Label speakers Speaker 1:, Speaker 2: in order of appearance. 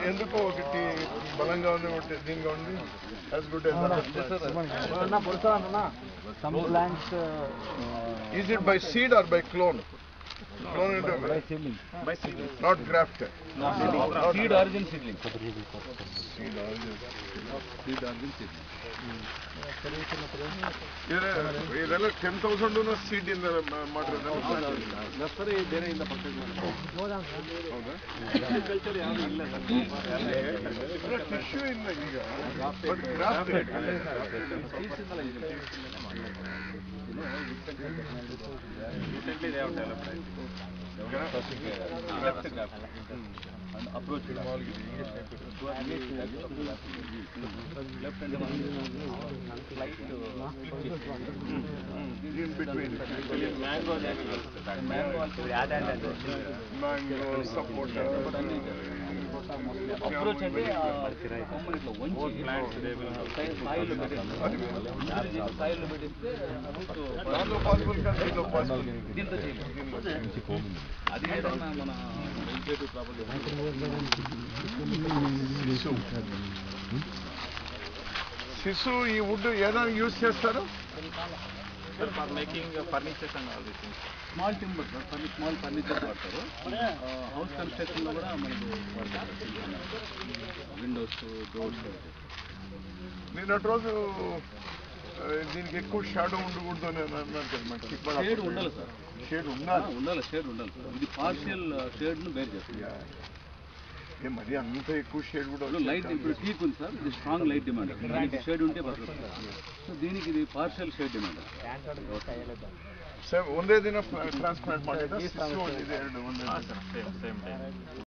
Speaker 1: ఎందుకో ఒకటి బలంగా ఉంది ఒకటి దీనిగా ఉంది as good is it by seed are by clone
Speaker 2: by seedling,
Speaker 1: not grafted,
Speaker 2: seed origin seedling.
Speaker 1: ಇದೆಲ್ಲ 10,000 ಸೀಡ್ ಇಂದ ಮಾಡಿರೋದು
Speaker 2: ನರ್ಸರಿ ಬೇರೆ ಇಂದ ಪರ್ಚೇಸ್
Speaker 1: ಹೌದಾ
Speaker 2: ಅಗ್ರಿಕಲ್ಚರ್ ಯಾವುದು ಇಲ್ಲ ಸರ್
Speaker 1: ಟಿಶ್ಯೂ ಇಲ್ಲ ಈಗ but grafted
Speaker 2: recently they have developed and approach left and slight
Speaker 1: in between
Speaker 2: mango
Speaker 1: mango sapota
Speaker 2: approach అంటే కాంపౌండ్ వంచి సాయిల్ పెట్టిస్తే
Speaker 1: దాంట్లో పాసిబుల్ కాదు దీంట్లో పాసిబుల్
Speaker 2: దీంతో చేయాలి అది ఏదైనా మన వెజిటేటివ్ ప్రాపర్టీ
Speaker 1: శిశు ఈ వుడ్ ఏదైనా యూజ్ చేస్తారు
Speaker 2: Sir, for making furnitures and all these things. Small timber, sir. Small furniture వాడతారు. House construction లో కూడా మనకు వాడతారు. Windows, doors.
Speaker 1: నిన్నటి రోజు దీనికి ఎక్కువ షాడో ఉండకూడదు అని అన్నారు కదా మనకి
Speaker 2: షేడ్ ఉండాలి సార్.
Speaker 1: షేడ్ ఉండాలి
Speaker 2: షేడ్ ఉండాలి సార్. ఇది పార్షియల్ షేడ్ ను బేర్ చేస్తుంది.
Speaker 1: మరి అంత ఎక్కువ షేడ్ కూడా
Speaker 2: లైట్ ఇప్పుడు టీక్ ఉంది సార్, ఇది స్ట్రాంగ్ లైట్ డిమాండ్. దీనికి షేడ్ ఉంటే పర్లేదు. సో దీనికి ఇది పార్షియల్ షేడ్ డిమాండ్.
Speaker 1: ಒಂದೇ ದಿನ ಟ್ರಾನ್ಸ್ಪ್ಲಾಂಟ್ ಮಾಡಿದ ಶಿಶು ಇದೆ ಎರಡು ಒಂದೇ
Speaker 2: ಸೇಮ್ ಟೈಮ್